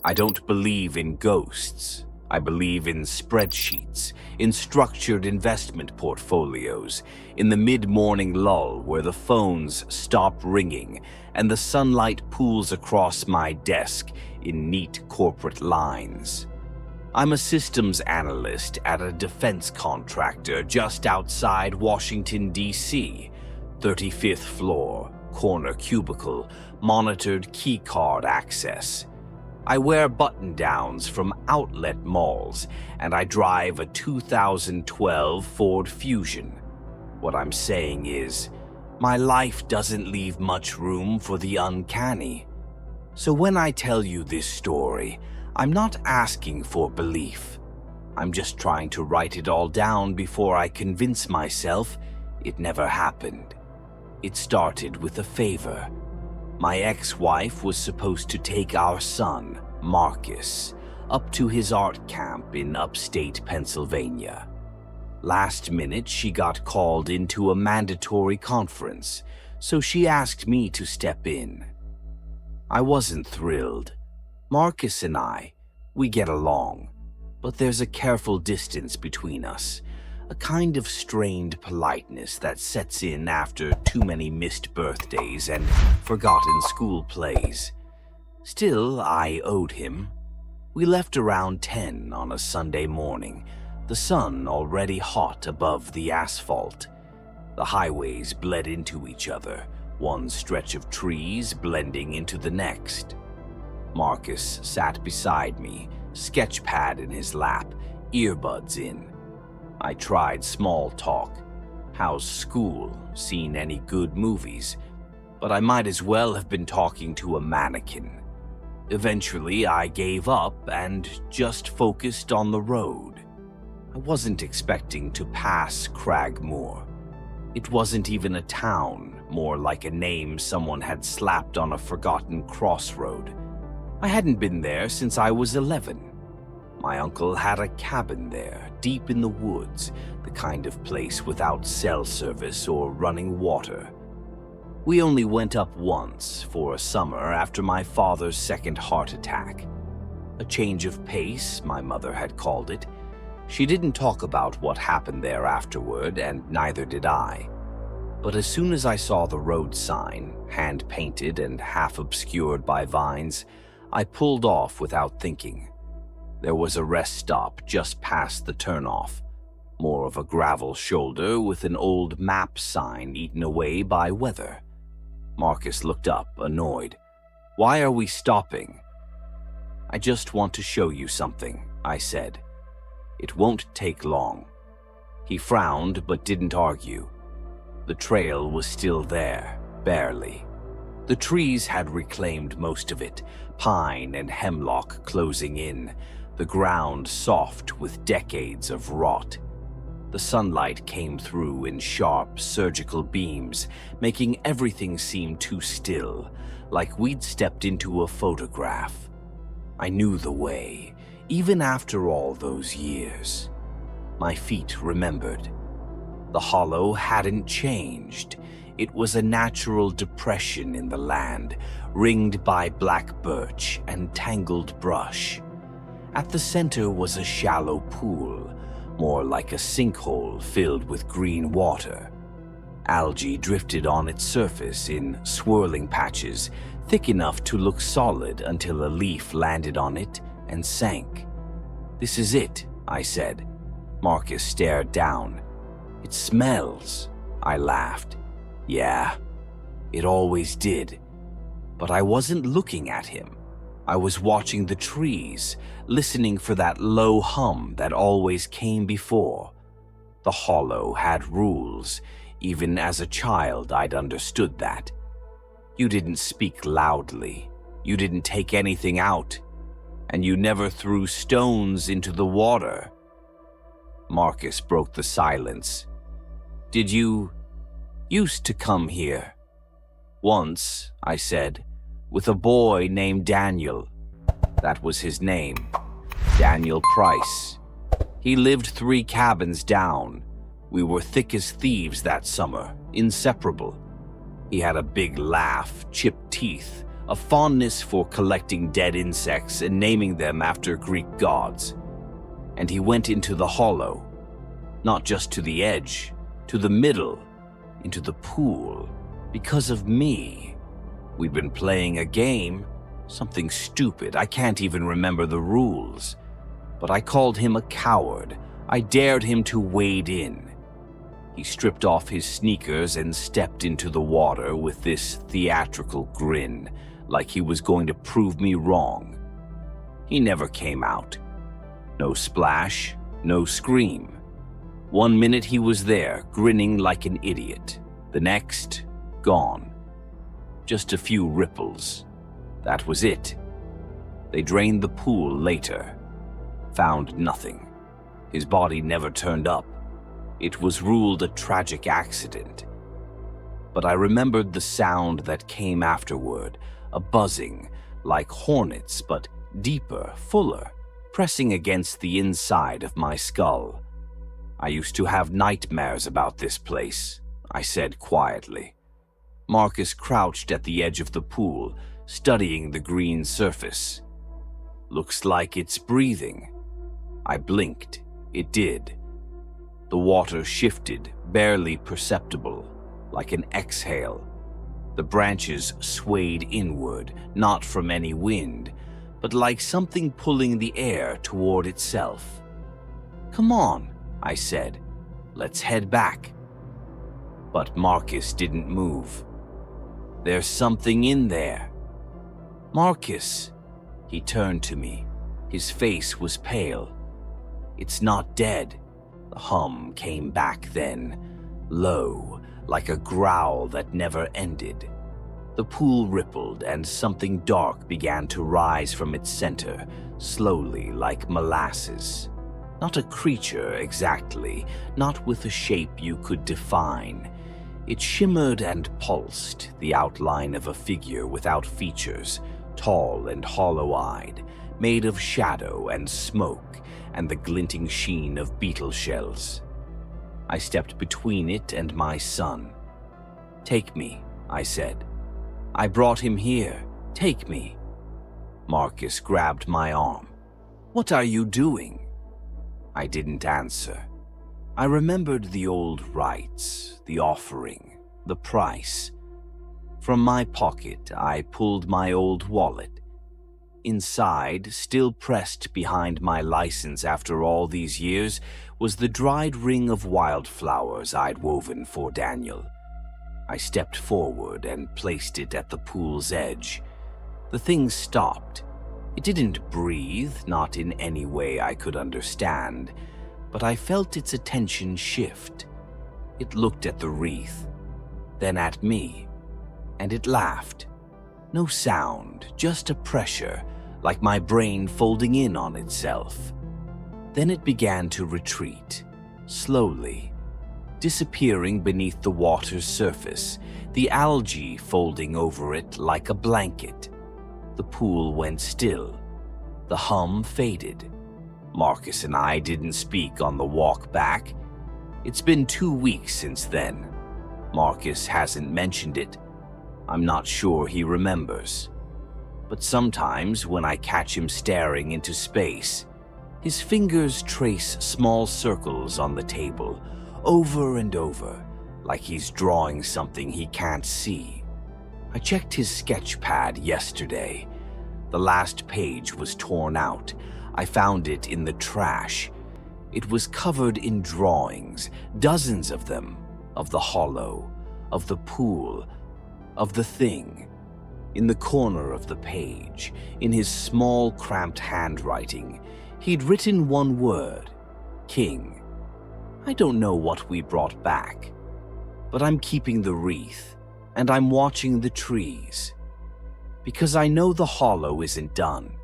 I don't believe in ghosts. I believe in spreadsheets, in structured investment portfolios, in the mid-morning lull where the phones stop ringing and the sunlight pools across my desk in neat corporate lines. I'm a systems analyst at a defense contractor just outside Washington, D.C., 35th floor, corner cubicle, monitored keycard access. I wear button-downs from outlet malls, and I drive a 2012 Ford Fusion. What I'm saying is, my life doesn't leave much room for the uncanny. So when I tell you this story, I'm not asking for belief. I'm just trying to write it all down before I convince myself it never happened. It started with a favor. My ex-wife was supposed to take our son, Marcus, up to his art camp in upstate Pennsylvania. Last minute, she got called into a mandatory conference, so she asked me to step in. I wasn't thrilled. Marcus and we get along, but there's a careful distance between us, a kind of strained politeness that sets in after too many missed birthdays and forgotten school plays. Still, I owed him. We left around 10 on a Sunday morning, the sun already hot above the asphalt. The highways bled into each other, one stretch of trees blending into the next. Marcus sat beside me, sketch pad in his lap, earbuds in. I tried small talk. How's school? Seen any good movies? But I might as well have been talking to a mannequin. Eventually, I gave up and just focused on the road. I wasn't expecting to pass Cragmoor. It wasn't even a town, more like a name someone had slapped on a forgotten crossroad. I hadn't been there since I was 11. My uncle had a cabin there, deep in the woods, the kind of place without cell service or running water. We only went up once for a summer after my father's second heart attack. A change of pace, my mother had called it. She didn't talk about what happened there afterward, and neither did I. But as soon as I saw the road sign, hand-painted and half-obscured by vines, I pulled off without thinking. There was a rest stop just past the turnoff, more of a gravel shoulder with an old map sign eaten away by weather. Marcus looked up, annoyed. "Why are we stopping?" "I just want to show you something," I said. "It won't take long." He frowned but didn't argue. The trail was still there, barely. The trees had reclaimed most of it, pine and hemlock closing in, the ground soft with decades of rot. The sunlight came through in sharp, surgical beams, making everything seem too still, like we'd stepped into a photograph. I knew the way, even after all those years. My feet remembered. The hollow hadn't changed. It was a natural depression in the land, ringed by black birch and tangled brush. At the center was a shallow pool, more like a sinkhole filled with green water. Algae drifted on its surface in swirling patches, thick enough to look solid until a leaf landed on it and sank. "This is it," I said. Marcus stared down. "It smells," I laughed. "Yeah, it always did." But I wasn't looking at him. I was watching the trees, listening for that low hum that always came before. The hollow had rules. Even as a child, I'd understood that. You didn't speak loudly. You didn't take anything out. And you never threw stones into the water. Marcus broke the silence. "Did you used to come here?" "Once," I said, "with a boy named Daniel." That was his name, Daniel Price. He lived 3 cabins down. We were thick as thieves that summer, inseparable. He had a big laugh, chipped teeth, a fondness for collecting dead insects and naming them after Greek gods. And he went into the hollow, not just to the edge, to the middle, into the pool, because of me. We'd been playing a game, something stupid. I can't even remember the rules. But I called him a coward. I dared him to wade in. He stripped off his sneakers and stepped into the water with this theatrical grin, like he was going to prove me wrong. He never came out. No splash, no scream. 1 minute he was there, grinning like an idiot. The next, gone. Just a few ripples. That was it. They drained the pool later. Found nothing. His body never turned up. It was ruled a tragic accident. But I remembered the sound that came afterward, a buzzing, like hornets, but deeper, fuller, pressing against the inside of my skull. I used to have nightmares about this place, I said quietly. Marcus crouched at the edge of the pool, studying the green surface. Looks like it's breathing. I blinked. It did. The water shifted, barely perceptible, like an exhale. The branches swayed inward, not from any wind, but like something pulling the air toward itself. "Come on," I said. "Let's head back." But Marcus didn't move. "There's something in there." "Marcus." He turned to me. His face was pale. "It's not dead." The hum came back then, low, like a growl that never ended. The pool rippled and something dark began to rise from its center, slowly like molasses. Not a creature exactly, not with a shape you could define. It shimmered and pulsed, the outline of a figure without features, tall and hollow-eyed, made of shadow and smoke and the glinting sheen of beetle shells. I stepped between it and my son. "Take me," I said. "I brought him here. Take me." Marcus grabbed my arm. "What are you doing?" I didn't answer. I remembered the old rites, the offering, the price. From my pocket, I pulled my old wallet. Inside, still pressed behind my license after all these years, was the dried ring of wildflowers I'd woven for Daniel. I stepped forward and placed it at the pool's edge. The thing stopped. It didn't breathe, not in any way I could understand, but I felt its attention shift. It looked at the wreath, then at me, and it laughed. No sound, just a pressure, like my brain folding in on itself. Then it began to retreat, slowly, disappearing beneath the water's surface, the algae folding over it like a blanket. The pool went still. The hum faded. Marcus and I didn't speak on the walk back. It's been 2 weeks since then. Marcus hasn't mentioned it. I'm not sure he remembers. But sometimes when I catch him staring into space, his fingers trace small circles on the table, over and over, like he's drawing something he can't see. I checked his sketch pad yesterday. The last page was torn out. I found it in the trash. It was covered in drawings, dozens of them, of the hollow, of the pool, of the thing. In the corner of the page, in his small, cramped handwriting, he'd written one word, King. I don't know what we brought back, but I'm keeping the wreath, and I'm watching the trees. Because I know the hollow isn't done.